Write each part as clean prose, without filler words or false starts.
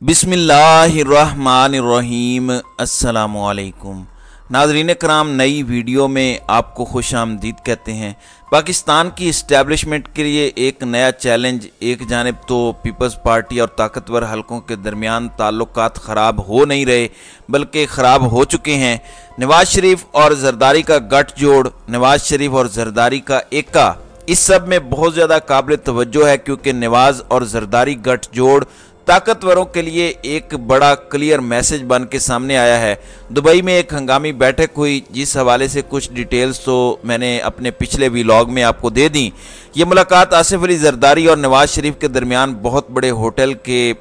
बिस्मिल्लाहिर्रहमानिर्रहीम। अस्सलामुअलैकुम नाज़रीन कराम, नई वीडियो में आपको खुश आमदीद कहते हैं। पाकिस्तान की इस्टेब्लिशमेंट के लिए एक नया चैलेंज। एक जानिब तो पीपल्स पार्टी और ताकतवर हलकों के दरमियान ताल्लुकात ख़राब हो नहीं रहे बल्कि ख़राब हो चुके हैं। नवाज शरीफ और जरदारी का गठजोड़, नवाज शरीफ और जरदारी का एका, इस सब में बहुत ज़्यादा काबिल तवज्जो है क्योंकि नवाज और जरदारी गठजोड़ ताकतवरों के लिए एक बड़ा क्लियर मैसेज बन के सामने आया है। दुबई में एक हंगामी बैठक हुई जिस हवाले से कुछ डिटेल्स तो मैंने अपने पिछले व्लॉग में आपको दे दी। ये मुलाकात आसिफ अली जरदारी और नवाज शरीफ के दरमियान बहुत बड़े होटल के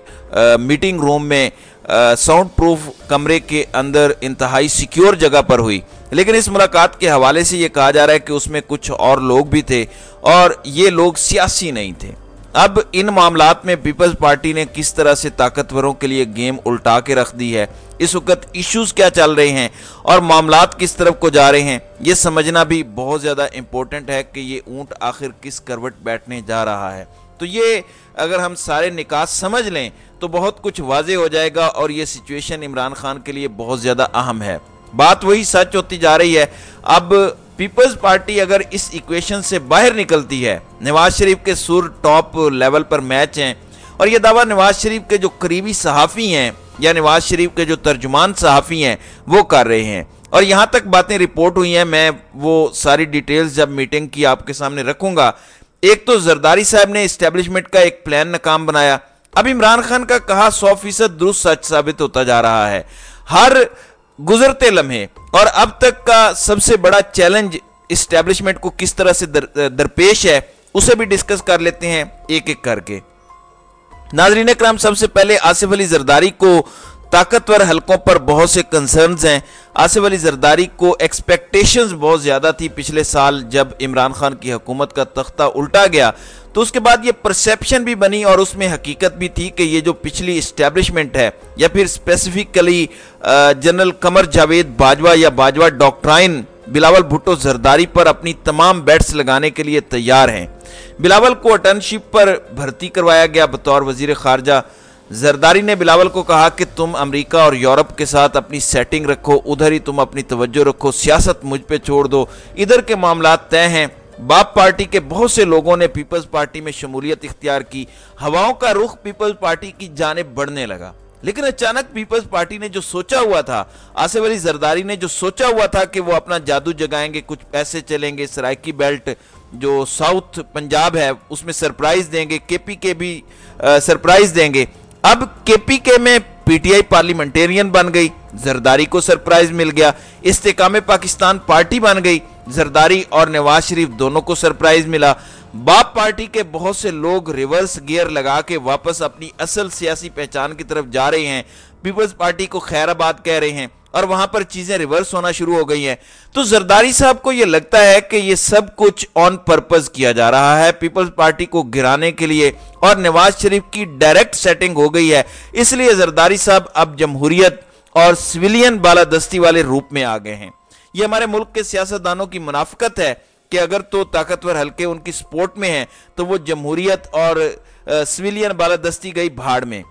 मीटिंग रूम में साउंड प्रूफ कमरे के अंदर इंतहाई सिक्योर जगह पर हुई। लेकिन इस मुलाकात के हवाले से ये कहा जा रहा है कि उसमें कुछ और लोग भी थे और ये लोग सियासी नहीं थे। अब इन मामलात में पीपल्स पार्टी ने किस तरह से ताकतवरों के लिए गेम उल्टा के रख दी है, इस वक्त इश्यूज क्या चल रहे हैं और मामलात किस तरफ को जा रहे हैं, ये समझना भी बहुत ज़्यादा इम्पोर्टेंट है कि ये ऊंट आखिर किस करवट बैठने जा रहा है। तो ये अगर हम सारे निकात समझ लें तो बहुत कुछ वाजे हो जाएगा और ये सिचुएशन इमरान खान के लिए बहुत ज़्यादा अहम है। बात वही सच होती जा रही है। अब पीपल्स पार्टी अगर इस इक्वेशन से बाहर निकलती है, नवाज शरीफ के सुर टॉप लेवल पर मैच हैं और यह दावा नवाज शरीफ के जो करीबी सहाफ़ी हैं या नवाज शरीफ के जो तर्जुमान सहाफ़ी हैं वो कर रहे हैं और यहाँ तक बातें रिपोर्ट हुई हैं। मैं वो सारी डिटेल्स जब मीटिंग की आपके सामने रखूँगा। एक तो जरदारी साहब ने इस्टेब्लिशमेंट का एक प्लान नाकाम बनाया। अब इमरान खान का कहा 100% दुरुस्त सच साबित होता जा रहा है हर गुजरते लम्हे, और अब तक का सबसे बड़ा चैलेंज इस्टेब्लिशमेंट को किस तरह से दरपेश है उसे भी डिस्कस कर लेते हैं एक एक करके। नाज़रीन करम, सबसे पहले आसिफ अली जरदारी को ताकतवर हलकों पर बहुत से कंसर्न्स हैं। आसिफ अली जरदारी को एक्सपेक्टेशंस बहुत ज़्यादा थी। पिछले साल जब इमरान खान की हुकूमत का तख्ता उल्टा गया तो उसके बाद ये परसेप्शन भी बनी और उसमें हकीकत भी थी कि ये जो पिछली इस्टेब्लिशमेंट है या फिर स्पेसिफिकली जनरल कमर जावेद बाजवा या बाजवा डॉक्ट्राइन बिलावल भुट्टो जरदारी पर अपनी तमाम बेट्स लगाने के लिए तैयार हैं। बिलावल को अटर्नशिप पर भर्ती करवाया गया बतौर वजीर खारजा। जरदारी ने बिलावल को कहा कि तुम अमेरिका और यूरोप के साथ अपनी सेटिंग रखो, उधर ही तुम अपनी तवज्जो रखो, सियासत मुझ पे छोड़ दो, इधर के मामलात तय हैं। बाप पार्टी के बहुत से लोगों ने पीपल्स पार्टी में शमूलियत इख्तियार की। हवाओं का रुख पीपल्स पार्टी की जानिब बढ़ने लगा। लेकिन अचानक पीपल्स पार्टी ने जो सोचा हुआ था, आसिफ अली जरदारी ने जो सोचा हुआ था कि वो अपना जादू जगाएंगे, कुछ पैसे चलेंगे, सराइकी बेल्ट जो साउथ पंजाब है उसमें सरप्राइज देंगे, केपीके भी सरप्राइज देंगे। अब केपीके में पीटीआई पार्लियामेंटेरियन बन गई, जरदारी को सरप्राइज मिल गया। इस्तेकाम पाकिस्तान पार्टी बन गई, जरदारी और नवाज शरीफ दोनों को सरप्राइज मिला। बाप पार्टी के बहुत से लोग रिवर्स गियर लगा के वापस अपनी असल सियासी पहचान की तरफ जा रहे हैं। पीपल्स पार्टी को खैराबाद कह रहे हैं और वहां पर चीजें रिवर्स होना शुरू हो गई हैं। तो जरदारी साहब को यह लगता है कि यह सब कुछ ऑन पर्पस किया जा रहा है पीपल्स पार्टी को गिराने के लिए और नवाज शरीफ की डायरेक्ट सेटिंग हो गई है। इसलिए जरदारी साहब अब जमहूरियत और सिविलियन बालादस्ती वाले रूप में आ गए हैं। ये हमारे मुल्क के सियासतदानों की मुनाफिकत है कि अगर तो ताकतवर हल्के उनकी सपोर्ट में हैं तो वो जमहूरियत और सिविलियन बालादस्ती गई भाड़ में,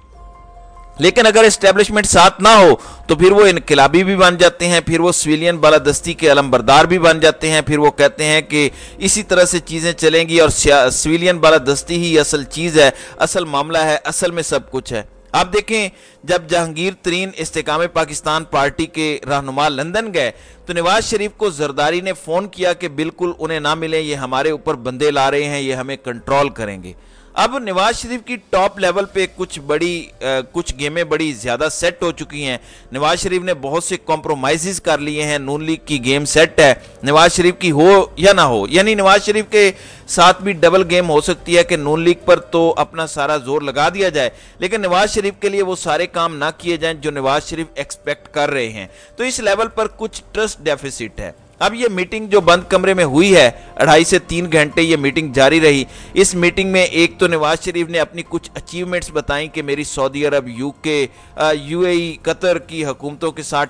लेकिन अगर एस्टेब्लिशमेंट साथ ना हो तो फिर वो इनकलाबी भी बन जाते हैं, फिर वो सिविलियन बालादस्ती के अलमबरदार भी बन जाते हैं। फिर वो कहते हैं कि इसी तरह से चीज़ें चलेंगी और सिविलियन बालादस्ती ही असल चीज़ है, असल मामला है, असल में सब कुछ है। आप देखें, जब जहांगीर तरीन इस्तेकाम पाकिस्तान पार्टी के रहनुमा लंदन गए तो नवाज शरीफ को जरदारी ने फ़ोन किया कि बिल्कुल उन्हें ना मिले, ये हमारे ऊपर बंदे ला रहे हैं, ये हमें कंट्रोल करेंगे। अब नवाज शरीफ की टॉप लेवल पे कुछ गेमें बड़ी ज़्यादा सेट हो चुकी हैं। नवाज शरीफ ने बहुत से कॉम्प्रोमाइज़ कर लिए हैं। नून लीग की गेम सेट है, नवाज शरीफ की हो या ना हो, यानी नवाज शरीफ के साथ भी डबल गेम हो सकती है कि नून लीग पर तो अपना सारा जोर लगा दिया जाए लेकिन नवाज शरीफ के लिए वो सारे काम ना किए जाएं जो नवाज शरीफ एक्सपेक्ट कर रहे हैं। तो इस लेवल पर कुछ ट्रस्ट डेफिसिट है। अब ये मीटिंग जो बंद कमरे में हुई है, 2.5 से 3 घंटे ये मीटिंग जारी रही। इस मीटिंग में एक तो नवाज शरीफ ने अपनी कुछ अचीवमेंट्स बताई कि मेरी सऊदी अरब, यूके, यूएई, कतर की हुकूमतों के साथ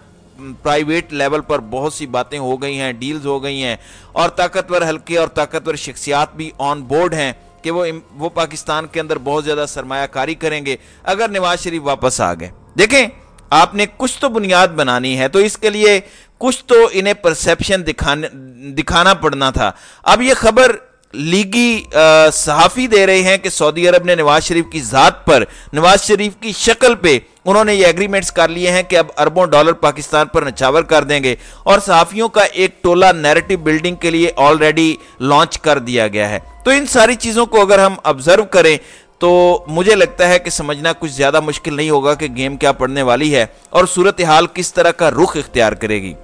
प्राइवेट लेवल पर बहुत सी बातें हो गई हैं, डील्स हो गई हैं और ताकतवर हल्के और ताकतवर शख्सियात भी ऑन बोर्ड हैं कि वो पाकिस्तान के अंदर बहुत ज़्यादा सरमायाकारी करेंगे अगर नवाज शरीफ वापस आ गए। देखें, आपने कुछ तो बुनियाद बनानी है, तो इसके लिए कुछ तो इन्हें परसेप्शन दिखाना पड़ना था। अब ये खबर लीगी सहाफ़ी दे रहे हैं कि सऊदी अरब ने नवाज शरीफ की ज़ात पर, नवाज शरीफ की शक्ल पे उन्होंने ये एग्रीमेंट्स कर लिए हैं कि अब अरबों डॉलर पाकिस्तान पर नछावर कर देंगे, और सहाफ़ियों का एक टोला नैरेटिव बिल्डिंग के लिए ऑलरेडी लॉन्च कर दिया गया है। तो इन सारी चीज़ों को अगर हम ऑब्जर्व करें तो मुझे लगता है कि समझना कुछ ज़्यादा मुश्किल नहीं होगा कि गेम क्या पड़ने वाली है और सूरत हाल किस तरह का रुख इख्तियार करेगी।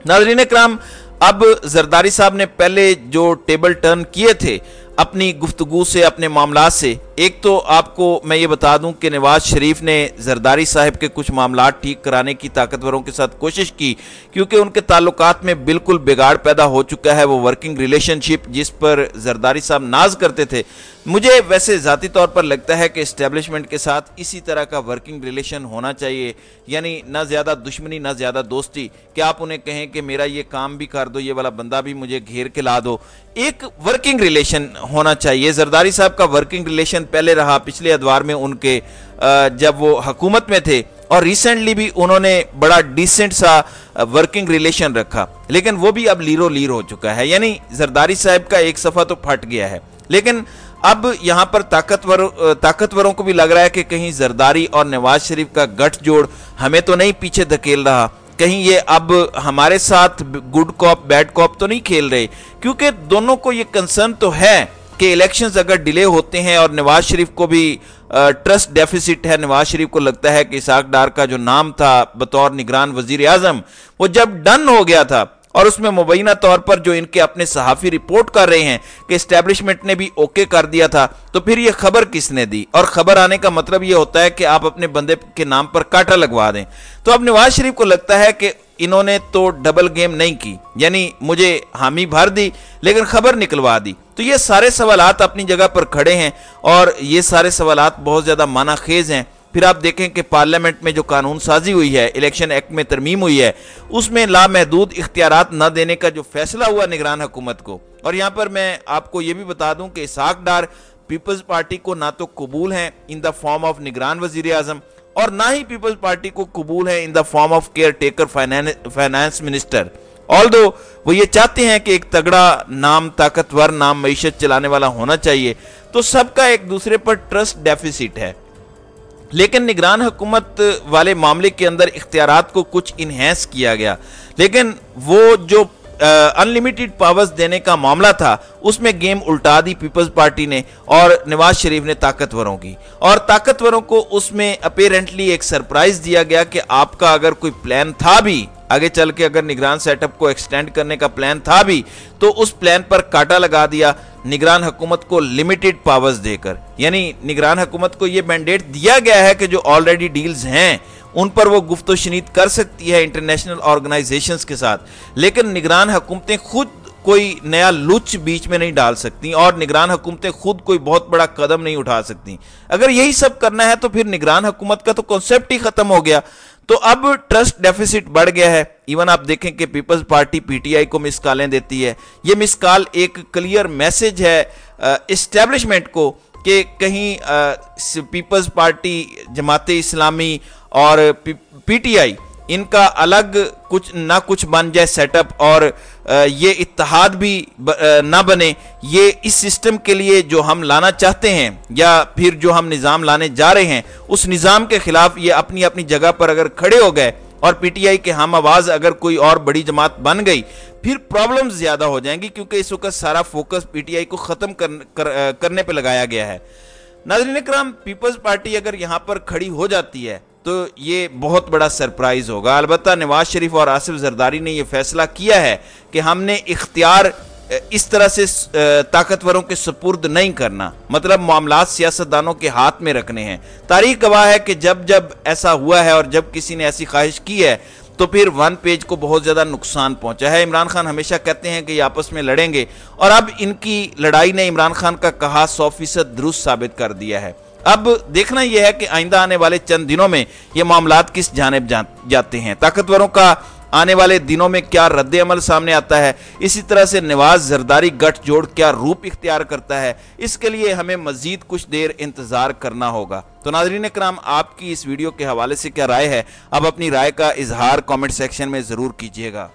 नाज़रीन इकराम, अब जरदारी साहब ने पहले जो टेबल टर्न किए थे अपनी गुफ्तगू से, अपने मामला से, एक तो आपको मैं ये बता दूं कि नवाज शरीफ ने जरदारी साहब के कुछ मामला ठीक कराने की ताकतवरों के साथ कोशिश की, क्योंकि उनके ताल्लुकात में बिल्कुल बिगाड़ पैदा हो चुका है। वो वर्किंग रिलेशनशिप जिस पर जरदारी साहब नाज करते थे, मुझे वैसे ज़ाती तौर पर लगता है कि इस्टेब्लिशमेंट के साथ इसी तरह का वर्किंग रिलेशन होना चाहिए, यानी ना ज़्यादा दुश्मनी ना ज़्यादा दोस्ती, कि आप उन्हें कहें कि मेरा ये काम भी कर दो, ये वाला बंदा भी मुझे घेर के ला दो। एक वर्किंग रिलेशन होना चाहिए। जरदारी साहब का वर्किंग रिलेशन पहले रहा पिछले अदवार में उनके, जब वो हुकूमत में थे, और रिसेंटली भी उन्होंने बड़ा डिसेंट सा वर्किंग रिलेशन रखा, लेकिन वो भी अब लीरो लीर हो चुका है। यानी जरदारी साहब का एक सफ़ा तो फट गया है, लेकिन अब यहाँ पर ताकतवरों को भी लग रहा है कि कहीं जरदारी और नवाज शरीफ का गठजोड़ हमें तो नहीं पीछे धकेल रहा, कहीं ये अब हमारे साथ गुड कॉप बैड कॉप तो नहीं खेल रहे, क्योंकि दोनों को ये कंसर्न तो है कि इलेक्शंस अगर डिले होते हैं और नवाज शरीफ को भी ट्रस्ट डेफिसिट है। नवाज शरीफ को लगता है कि इसाक डार का जो नाम था बतौर निगरान वजीर आजम, वो जब डन हो गया था और उसमें मुबैना तौर पर जो इनके अपने सहाफ़ी रिपोर्ट कर रहे हैं कि एस्टेब्लिशमेंट ने भी ओके कर दिया था, तो फिर ये खबर किसने दी? और खबर आने का मतलब ये होता है कि आप अपने बंदे के नाम पर कांटा लगवा दें। तो अब नवाज शरीफ को लगता है कि इन्होंने तो डबल गेम नहीं की, यानी मुझे हामी भर दी लेकिन खबर निकलवा दी। तो ये सारे सवालात अपनी जगह पर खड़े हैं और ये सारे सवालात बहुत ज़्यादा मानाखेज हैं। फिर आप देखें कि पार्लियामेंट में जो कानून साजी हुई है, इलेक्शन एक्ट में तरमीम हुई है, उसमें लामहदूद इख्तियारात न देने का जो फैसला हुआ निगरान हुकूमत को। और यहाँ पर मैं आपको ये भी बता दूं कि इसाक डार पीपल्स पार्टी को ना तो कबूल हैं इन द फॉर्म ऑफ निगरान वजीर आजम, और ना ही पीपल्स पार्टी को कबूल है in the form of care taker finance minister. Although वो ये चाहते हैं कि एक तगड़ा नाम, ताकतवर नाम मईशत चलाने वाला होना चाहिए, तो सबका एक दूसरे पर ट्रस्ट डेफिसिट है। लेकिन निगरान हुकूमत वाले मामले के अंदर इख्तियारात को कुछ इन्हेंस किया गया, लेकिन वो जो अनलिमिटेड पावर्स देने का मामला था उसमें गेम उल्टा दी पीपल्स पार्टी ने और नवाज शरीफ ने ताकतवरों की, और ताकतवरों को उसमें अपेरेंटली एक सरप्राइज दिया गया कि आपका अगर कोई प्लान था भी आगे चल के, अगर निगरान सेटअप को एक्सटेंड करने का प्लान था भी, तो उस प्लान पर कांटा लगा दिया निगरान हुकूमत को लिमिटेड पावर्स देकर। यानी निगरान हुकूमत को यह मैंडेट दिया गया है कि जो ऑलरेडी डील्स हैं उन पर वो गुफ्तो शनीद कर सकती है इंटरनेशनल ऑर्गेनाइजेशंस के साथ, लेकिन निगरान हुकूमतें खुद कोई नया लुच बीच में नहीं डाल सकती और निगरान हुकूमतें खुद कोई बहुत बड़ा कदम नहीं उठा सकती। अगर यही सब करना है तो फिर निगरान हुकूमत का तो कॉन्सेप्ट ही खत्म हो गया। तो अब ट्रस्ट डेफिसिट बढ़ गया है। इवन आप देखें कि पीपल्स पार्टी पीटीआई को मिस कॉलें देती है। ये मिस कॉल एक क्लियर मैसेज है एस्टेब्लिशमेंट को कि कहीं पीपल्स पार्टी, जमाते इस्लामी और पीटीआई इनका अलग कुछ ना कुछ बन जाए सेटअप, और ये इत्तेहाद भी ना बने। ये इस सिस्टम के लिए जो हम लाना चाहते हैं या फिर जो हम निज़ाम लाने जा रहे हैं उस निज़ाम के खिलाफ ये अपनी अपनी जगह पर अगर खड़े हो गए और पीटीआई के हम आवाज़ अगर कोई और बड़ी जमात बन गई, फिर प्रॉब्लम्स ज़्यादा हो जाएंगी, क्योंकि इस वक्त सारा फोकस पीटीआई को ख़त्म करने पर लगाया गया है। नाज़रीन इकराम, पीपल्स पार्टी अगर यहाँ पर खड़ी हो जाती है तो ये बहुत बड़ा सरप्राइज होगा। अलबत्ता नवाज शरीफ और आसिफ जरदारी ने यह फैसला किया है कि हमने इख्तियार इस तरह से ताकतवरों के सुपुर्द नहीं करना, मतलब मामलात सियासतदानों के हाथ में रखने हैं। तारीख गवाह है कि जब जब ऐसा हुआ है और जब किसी ने ऐसी ख्वाहिश की है तो फिर वन पेज को बहुत ज़्यादा नुकसान पहुंचा है। इमरान खान हमेशा कहते हैं कि ये आपस में लड़ेंगे, और अब इनकी लड़ाई ने इमरान खान का कहा 100% दुरुस्त साबित कर दिया है। अब देखना यह है कि आइंदा आने वाले चंद दिनों में ये मामलात किस जानिब जाते हैं। ताकतवरों का आने वाले दिनों में क्या रद्द अमल सामने आता है, इसी तरह से नवाज जरदारी गठजोड़ क्या रूप इख्तियार करता है, इसके लिए हमें मजीद कुछ देर इंतजार करना होगा। तो नाज़रीन इकराम, आपकी इस वीडियो के हवाले से क्या राय है, अब अपनी राय का इजहार कमेंट सेक्शन में ज़रूर कीजिएगा।